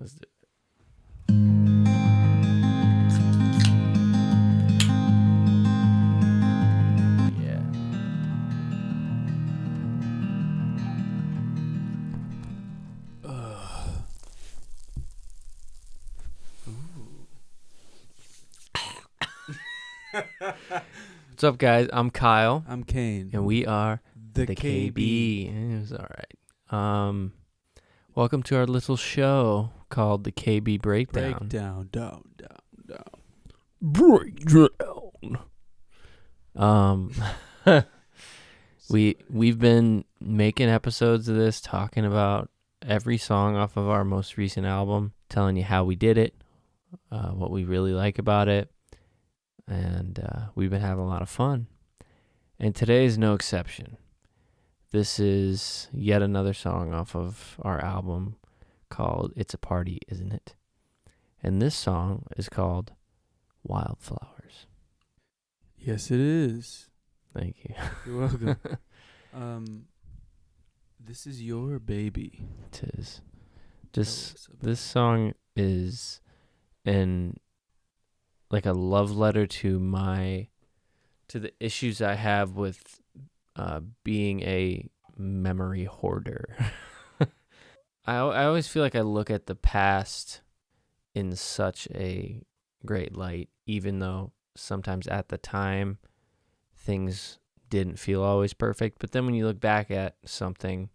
Let's do it. Yeah. What's up, guys? I'm Kyle, I'm Kane. and we are the the KB. KB. It was all right. Welcome to our little show called the KB Breakdown. Breakdown. Breakdown. We've been making episodes of this, talking about every song off of our most recent album, telling you how we did it, what we really like about it, and we've been having a lot of fun. And today is no exception. This is yet another song off of our album called It's a Party, Isn't It? And this song is called Wildflowers. Yes, it is. Thank you. You're welcome. This is your baby. It is. This song is like a love letter to the issues I have with being a memory hoarder. I always feel like I look at the past in such a great light, even though sometimes at the time things didn't feel always perfect. But then when you look back at something,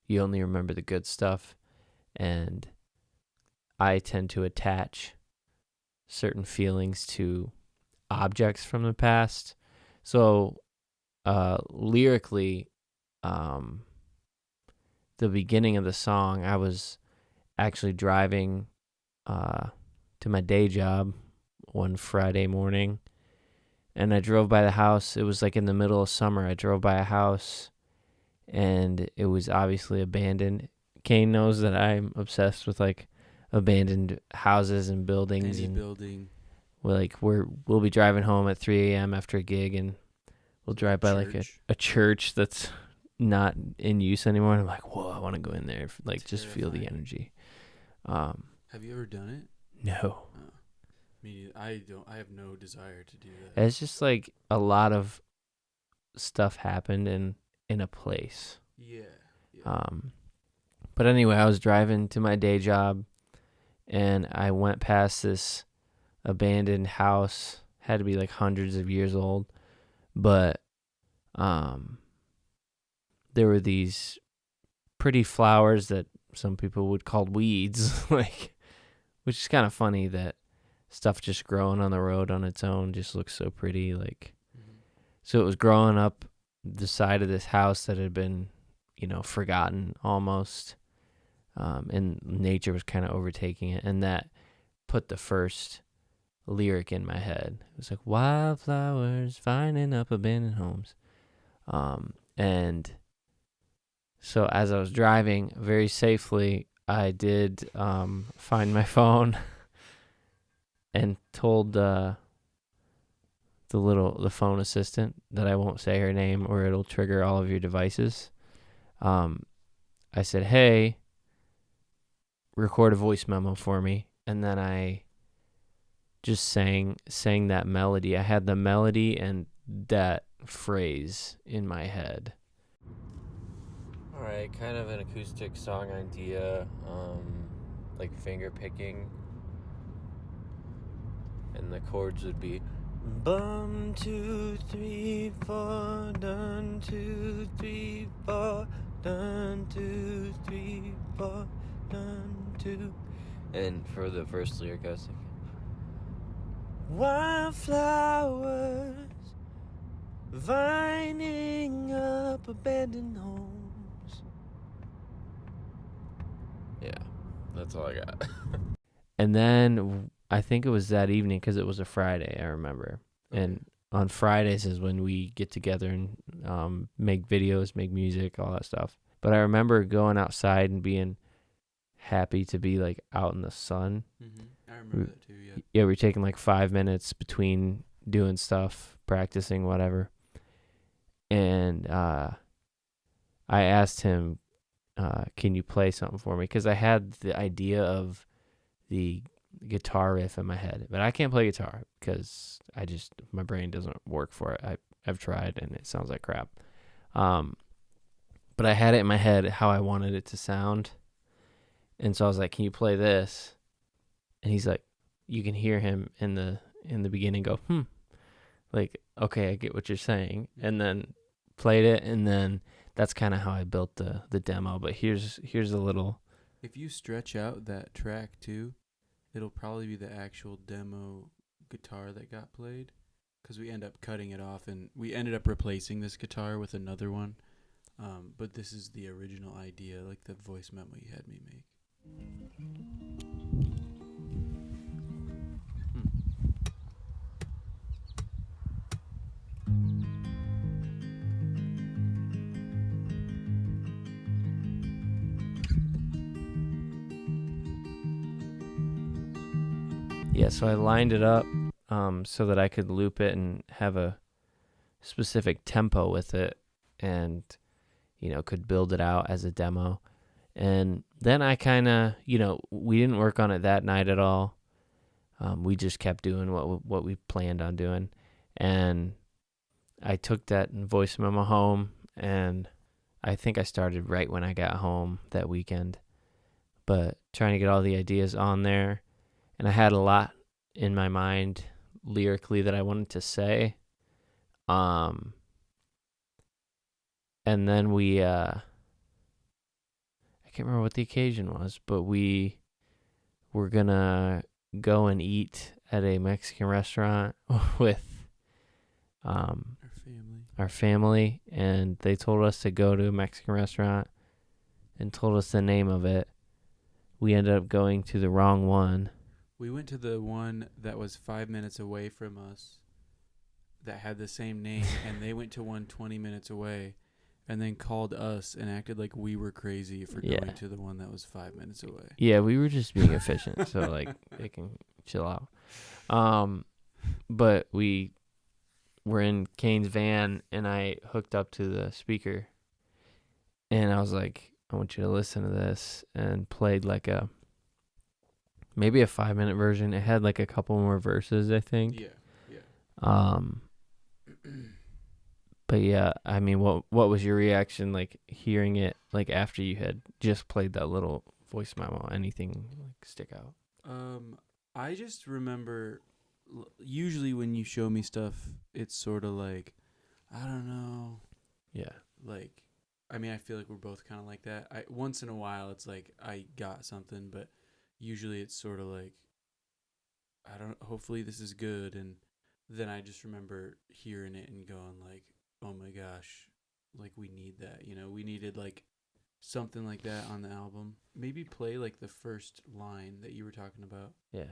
you only remember the good stuff. And I tend to attach certain feelings to objects from the past. So lyrically, the beginning of the song, I was actually driving to my day job one Friday morning, and I drove by the house. It was like in the middle of summer. I drove by a house, and it was obviously abandoned. Kane knows that I'm obsessed with like abandoned houses and buildings. Any and building. We'll be driving home at 3 a.m. after a gig, and we'll drive by like a church that's not in use anymore. And I'm like, whoa, I want to go in there, like just feel the energy. Have you ever done it? No. I have no desire to do that. It's just like a lot of stuff happened in a place. Yeah. But anyway, I was driving to my day job, and I went past this abandoned house. Had to be like hundreds of years old, but there were these pretty flowers that some people would call weeds, like, which is kind of funny that stuff just growing on the road on its own just looks so pretty. Like, so it was growing up the side of this house that had been, forgotten almost, and nature was kind of overtaking it, and that put the first lyric in my head. It was like, wildflowers finding up abandoned homes. And so as I was driving very safely, I did find my phone and told the phone assistant that I won't say her name or it'll trigger all of your devices. I said, hey, record a voice memo for me. And then I just sang that melody. I had the melody and that phrase in my head. All right, kind of an acoustic song idea, like finger picking. And the chords would be bum 2 3 4 dun 2 3 4 dun 2 3 4 dun 2. And for the first lyric, I was like, wildflowers vining up abandoned homes. Yeah, that's all I got. And then I think it was that evening, because it was a Friday, I remember. Okay. And on Fridays is when we get together and make videos, make music, all that stuff. But I remember going outside and being happy to be like out in the sun. Mm-hmm. I remember that too, yeah. Yeah, we were taking like 5 minutes between doing stuff, practicing, whatever. And I asked him can you play something for me? Because I had the idea of the guitar riff in my head, but I can't play guitar because my brain doesn't work for it. I've tried and it sounds like crap. But I had it in my head how I wanted it to sound. And so I was like, can you play this? And he's like, you can hear him in the beginning go, like, okay, I get what you're saying. And then played it, and then that's kind of how I built the demo. But here's a little. If you stretch out that track too, it'll probably be the actual demo guitar that got played, because we end up cutting it off and we ended up replacing this guitar with another one. But this is the original idea, like the voice memo you had me make. Yeah, so I lined it up so that I could loop it and have a specific tempo with it, and could build it out as a demo. And then I kind of, we didn't work on it that night at all. We just kept doing what we planned on doing. And I took that voice memo home, and I think I started right when I got home that weekend, but trying to get all the ideas on there. And I had a lot in my mind lyrically that I wanted to say. And then we, I can't remember what the occasion was, but we were going to go and eat at a Mexican restaurant with our family. And they told us to go to a Mexican restaurant and told us the name of it. We ended up going to the wrong one. We went to the one that was 5 minutes away from us that had the same name, and they went to one 20 minutes away and then called us and acted like we were crazy for going to the one that was 5 minutes away. Yeah, we were just being efficient, so like they can chill out. But we were in Kane's van, and I hooked up to the speaker, and I was like, I want you to listen to this, and played like maybe a 5-minute version. It had like a couple more verses, I think. Yeah. But yeah, I mean, what was your reaction, like hearing it, like after you had just played that little voice memo? Anything like stick out? I just remember, usually when you show me stuff, it's sort of like, I don't know. Yeah. Like, I mean, I feel like we're both kind of like that. Once in a while, it's like I got something, but usually it's sort of like, hopefully this is good. And then I just remember hearing it and going like, oh my gosh, like we need that. We needed like something like that on the album. Maybe play like the first line that you were talking about. Yeah.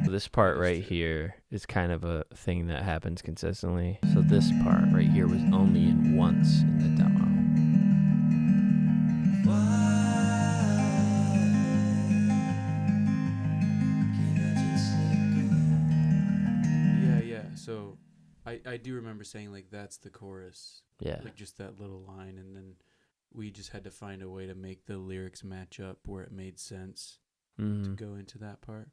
This part right here is kind of a thing that happens consistently. So this part right here was only in once in the demo. Yeah. So I do remember saying like that's the chorus. Yeah. Like just that little line, and then we just had to find a way to make the lyrics match up where it made sense to go into that part.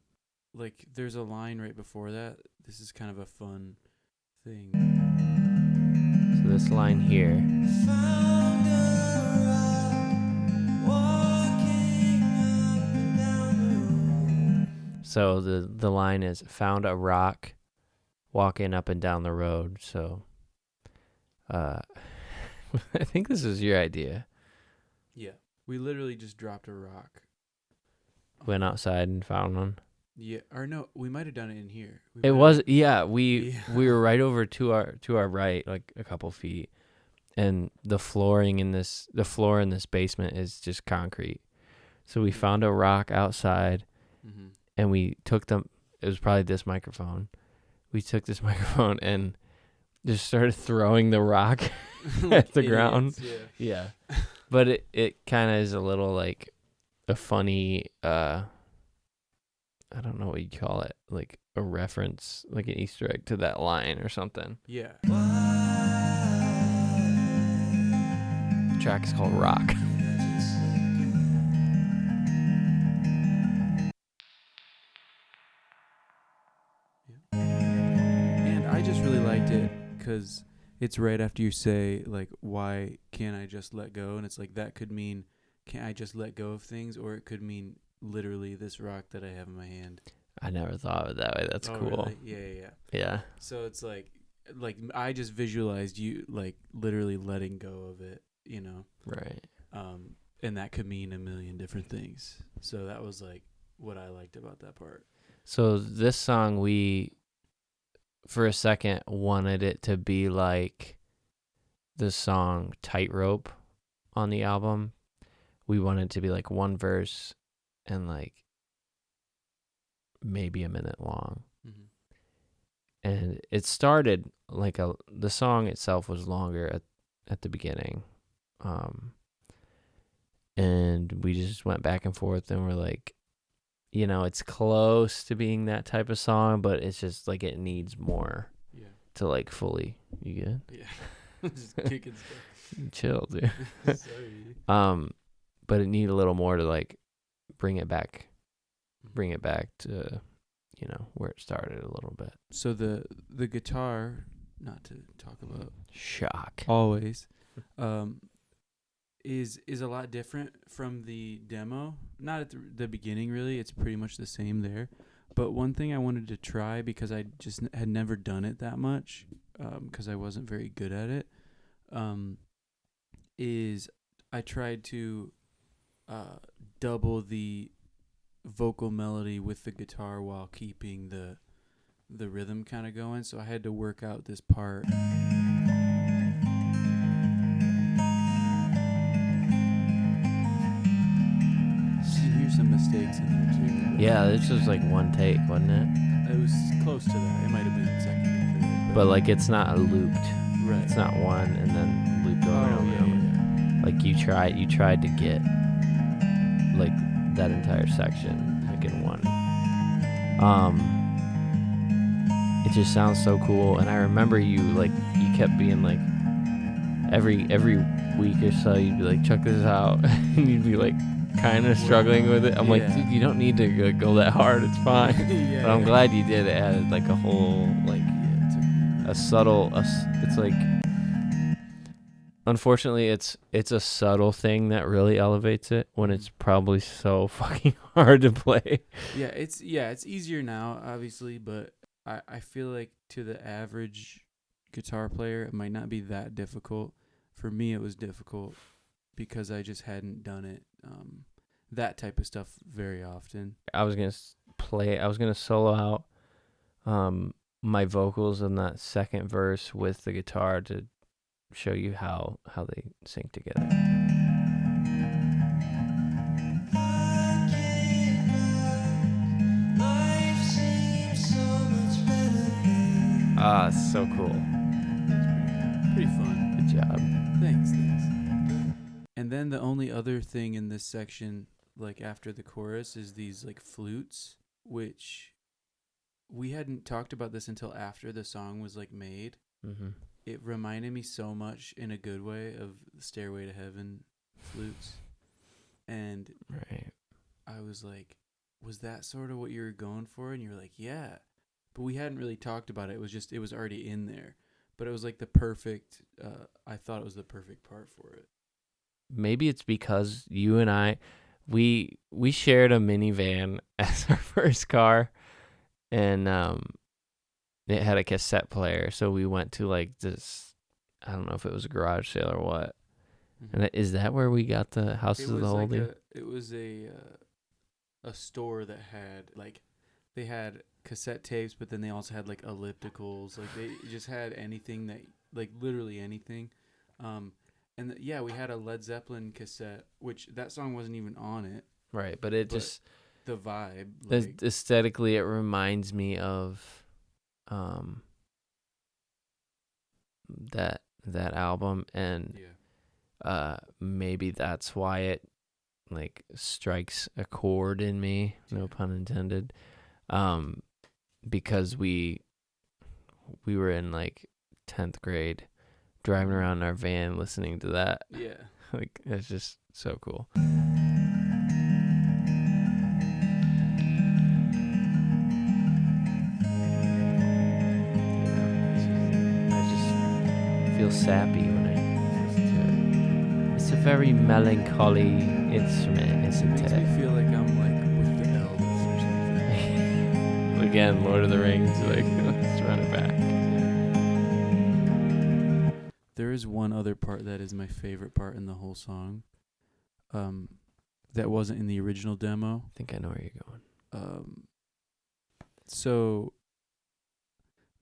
Like, there's a line right before that. This is kind of a fun thing. So this line here. So the line is, found a rock walking up and down the road. So I think this is your idea. Yeah. We literally just dropped a rock. Went outside and found one. Yeah, or no, we might have done it in here. We were right over to our right, like a couple feet, and the floor in this basement is just concrete. So we found a rock outside, Mm-hmm. and we took them. It was probably this microphone. We took this microphone and just started throwing the rock at the ground. Yeah. But it kind of is a little like a funny, I don't know what you call it, like a reference, like an Easter egg to that line or something. Yeah. The track is called Rock. And I just really liked it because it's right after you say, like, why can't I just let go? And it's like, that could mean, can't I just let go of things? Or it could mean literally this rock that I have in my hand. I never thought of it that way. That's cool. Really? Yeah. Yeah. So it's like I just visualized you, like, literally letting go of it, you know? Right. And that could mean a million different things. So that was, like, what I liked about that part. So this song, we, for a second, wanted it to be like the song Tightrope on the album. We wanted it to be like one verse and like maybe a minute long. Mm-hmm. And it started like the song itself was longer at the beginning. And we just went back and forth and we're like, you know, it's close to being that type of song, but it's just like it needs more to like fully. You good? Yeah. Just kicking stuff. Chill, dude. Sorry. But it needed a little more to like bring it back to, you know, where it started a little bit. So the guitar, not to talk about shock always, is a lot different from the demo. Not at the beginning, really. It's pretty much the same there. But one thing I wanted to try, because I just had never done it that much, because I wasn't very good at it, is I tried to double the vocal melody with the guitar while keeping the rhythm kind of going. So I had to work out this part. Here's some mistakes in there too. Yeah, this was like one take, wasn't it? It was close to that. It might have been second or third. But like it's not looped. Right. It's not one and then looped over and over and over. Like you tried to get like that entire section like in one. It just sounds so cool, and I remember you kept being like every week or so you'd be like, check this out, and you'd be like kind of struggling with it. I'm like, dude, you don't need to go that hard, it's fine. But I'm glad you did. It added like a whole like a subtle it's like, unfortunately it's a subtle thing that really elevates it when it's probably so fucking hard to play. It's easier now, obviously, but I feel like to the average guitar player it might not be that difficult. For me it was difficult because I just hadn't done it, that type of stuff very often. I was gonna solo out my vocals in that second verse with the guitar to show you how they sync together. It's so cool. It's pretty fun. Good job. Thanks. And then the only other thing in this section, like after the chorus, is these like flutes, which we hadn't talked about this until after the song was like made. Mm-hmm. It reminded me so much in a good way of the Stairway to Heaven flutes. And right. I was like, was that sort of what you were going for? And you were like, yeah. But we hadn't really talked about it. It was already in there. But it was like the perfect, I thought it was the perfect part for it. Maybe it's because you and I, we shared a minivan as our first car, and it had a cassette player. So we went to like this, I don't know if it was a garage sale or what. Mm-hmm. And is that where we got the Houses of the Holy? It was a store that had like, they had cassette tapes, but then they also had like ellipticals. Like they just had anything that, like literally anything. And we had a Led Zeppelin cassette, which that song wasn't even on it. Right, but the vibe. Like, Aesthetically, it reminds me of that album, and maybe that's why it like strikes a chord in me, no pun intended, because we were in like 10th grade driving around in our van listening to that. Yeah. Like, it's just so cool. Feel sappy when I listen to it. It's a very melancholy instrument, isn't Makes it? me feel like I'm like with the elves or something. Again, Lord of the Rings, like, let's run it back. There is one other part that is my favorite part in the whole song. That wasn't in the original demo. I think I know where you're going. So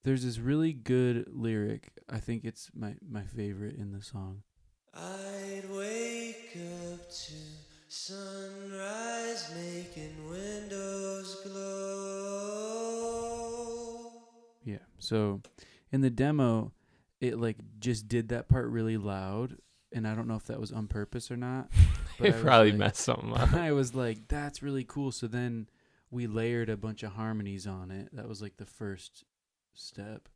there's this really good lyric. I think it's my favorite in the song. I'd wake up to sunrise making windows glow. Yeah. So in the demo, it like just did that part really loud, and I don't know if that was on purpose or not. It probably messed something up. I was like, that's really cool. So then we layered a bunch of harmonies on it. That was like the first step.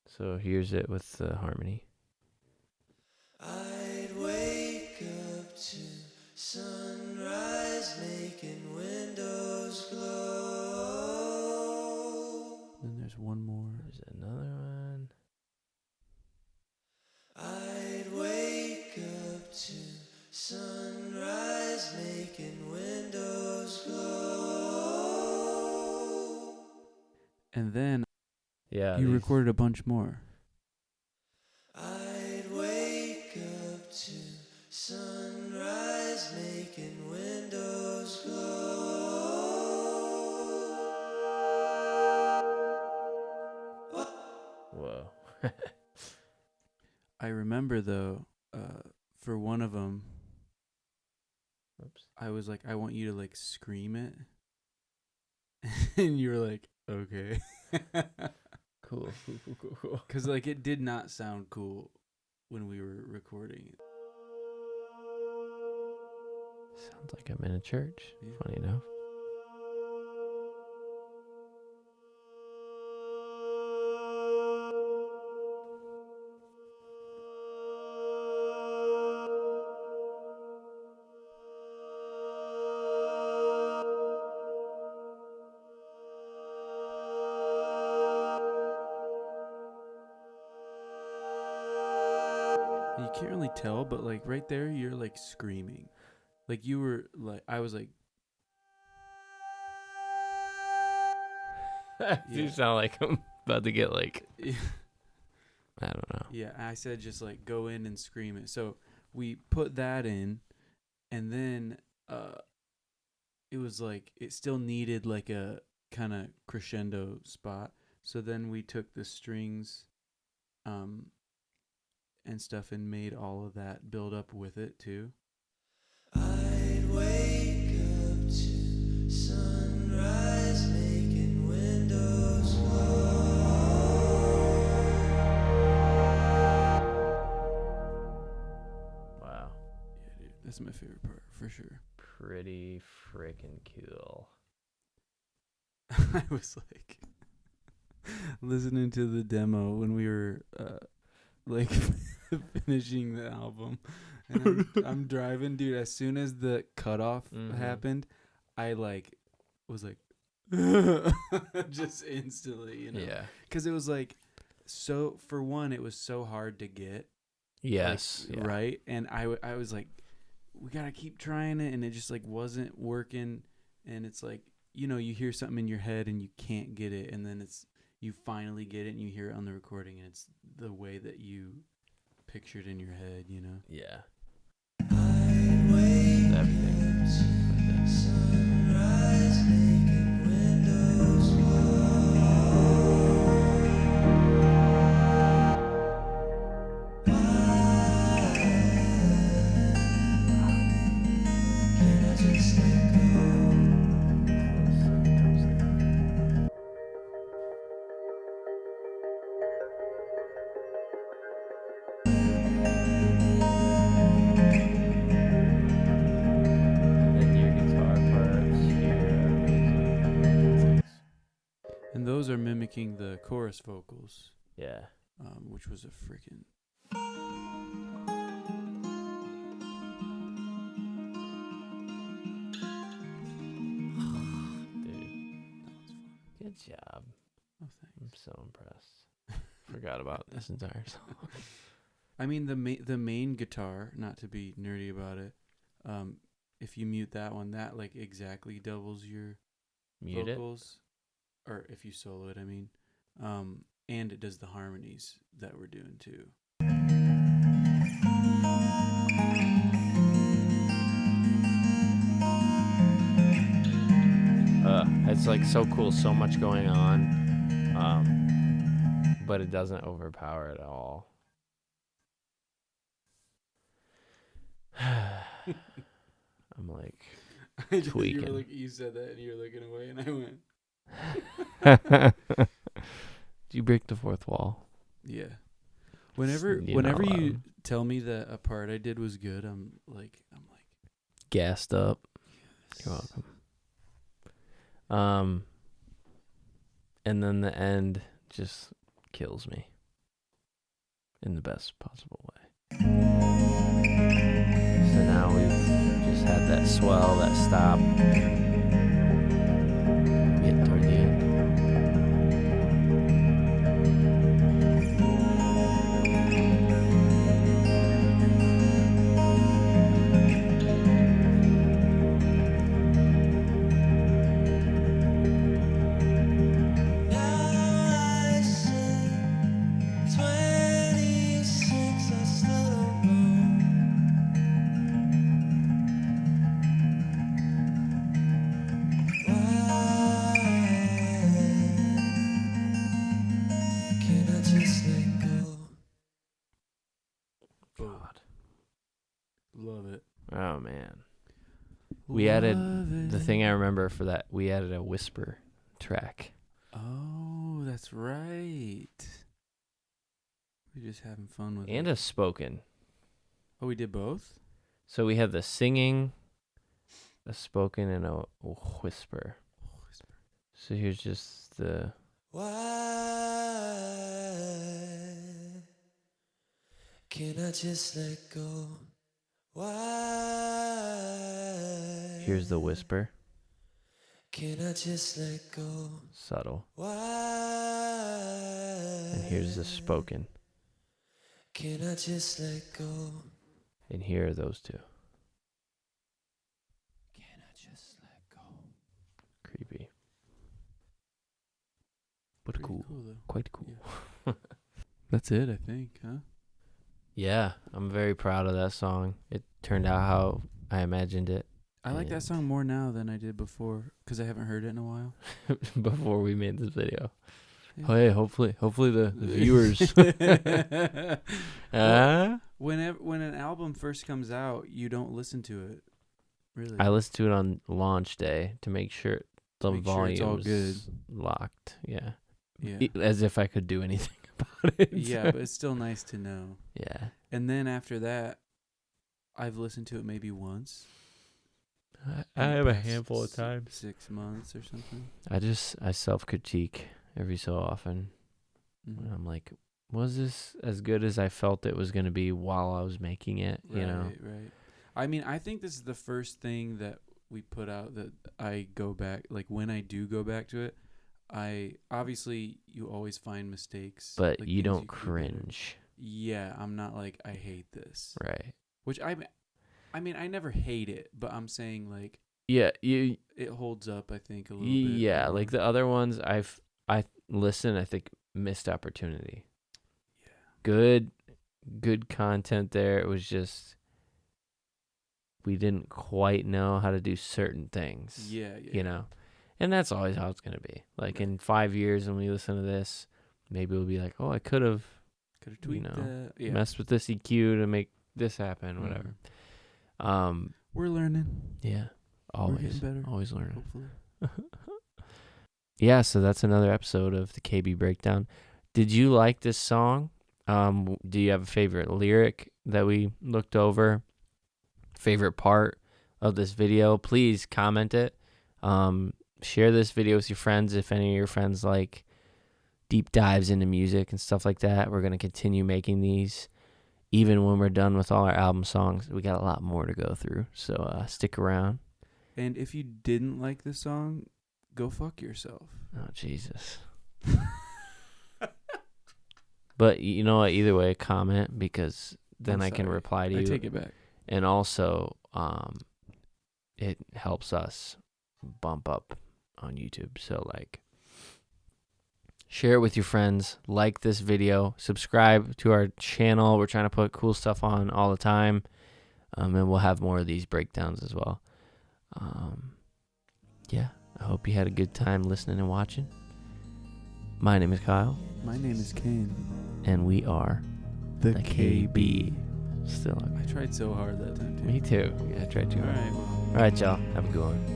So here's it with the harmony. I'd wake up to sunrise making windows glow. Then there's one more. There's another one. I'd wake up to sunrise making windows glow. And then you recorded a bunch more. I'd wake up to sunrise making windows glow. Whoa. I remember though, for one of them, Oops. I was like, I want you to like scream it, and you were like, okay. Cool. Because like it did not sound cool when we were recording it. Sounds like I'm in a church. Yeah. Funny enough. And you can't really tell, but like right there, you're like screaming. Like you were like, I was like, You sound like I'm about to get like, yeah. I don't know. Yeah, I said just like go in and scream it. So we put that in, and then it was like it still needed like a kind of crescendo spot. So then we took the strings and stuff and made all of that build up with it too. I'd wake up to sunrise making windows glow. Wow. Yeah, dude, that's my favorite part for sure. Pretty freaking cool. I was like listening to the demo when we were like finishing the album, and I'm driving, dude. As soon as the cutoff happened, I like was like just instantly, you know. Yeah. Because it was like so. For one, it was so hard to get. Yes. Like, yeah. Right. And I was like, we gotta keep trying it, and it just like wasn't working. And it's like, you know, you hear something in your head and you can't get it, and then you finally get it and you hear it on the recording, and it's the way that you pictured in your head, you know. Yeah. I'd wake Everything. up to sunrise making windows glow. Can I just let go? those are mimicking the chorus vocals, Yeah. which was a freaking. Dude. Good job. Oh, thanks. I'm so impressed. Forgot about this entire song. I mean, the main guitar, not to be nerdy about it, if you mute that one, that like exactly doubles your Mute vocals. Or if you solo it, I mean. And it does the harmonies that we're doing too. It's like so cool, so much going on, but it doesn't overpower it at all. I'm like tweaking. You said that and you were looking away, and I went. Do you break the fourth wall? Yeah. Whenever you tell me that a part I did was good, I'm like Gassed up. yes. You're welcome. And then the end just kills me in the best possible way. So now we've just had that swell, that stop. Get toward the end. God. Love it. Oh, man. We added the thing I remember for that. We added a whisper track. Oh, that's right. We're just having fun with And it. a spoken. Oh, we did both? So we have the singing, a spoken, and a whisper. So here's just the... Why can't I just let go? Why Here's the whisper. can't I just let go? Subtle. Why And here's the spoken. can't I just let go? And here are those two. Can I just let go? Creepy. But Pretty cool. though. Quite cool. Yeah. That's it, I think, huh? Yeah, I'm very proud of that song. It turned out how I imagined it I like that And- song more now than I did before because I haven't heard it in a while. before we made this video. Yeah. Oh, hey, hopefully the viewers. When an album first comes out, you don't listen to it. Really? I listened to it on launch day to make sure the Make sure volume it's all was good. locked. Yeah. Yeah. As if I could do anything about it. Yeah, but it's still nice to know. Yeah. And then after that, I've listened to it maybe once. I in the have a past handful of times. 6 months or something. I self-critique every so often. Mhm. I'm like, was this as good as I felt it was going to be while I was making it? You know? Right. I mean, I think this is the first thing that we put out that I go back, like when I do go back to it, obviously you always find mistakes. But like you things don't could do better. cringe. Yeah, I'm not like, I hate this. Right. Which I mean, I never hate it, but I'm saying like Yeah, it holds up, I think, a little bit. yeah, more. like the other ones I listen, I think missed opportunity. Yeah. Good content there. It was just we didn't quite know how to do certain things. Yeah. You know. And that's always how it's going to be. Like Right. in 5 years when we listen to this, maybe we'll be like, "Oh, I could have Could have tweaked that. Yeah. messed with this EQ to make this happen, whatever." We're learning. Yeah. We're Always getting better. always learning. Hopefully. Yeah, so that's another episode of the KB Breakdown. Did you like this song? Do you have a favorite lyric that we looked over? Favorite part of this video? Please comment it. Share this video with your friends if any of your friends like deep dives into music and stuff like that. We're going to continue making these. Even when we're done with all our album songs, we got a lot more to go through. So stick around. And if you didn't like the song, go fuck yourself. Oh, Jesus. But you know what? Either way, comment, because then I can reply to you. I take it back. And also, it helps us bump up on YouTube. So, like, share it with your friends. Like this video. Subscribe to our channel. We're trying to put cool stuff on all the time. And we'll have more of these breakdowns as well. Yeah, I hope you had a good time listening and watching. My name is Kyle. My name is Kane. And we are The KB. Still okay. I tried so hard that time, too. Me too. Yeah, I tried to. All right, well. All right, y'all. Have a good one.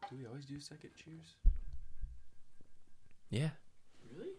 Do we always do second cheers? Yeah. Really?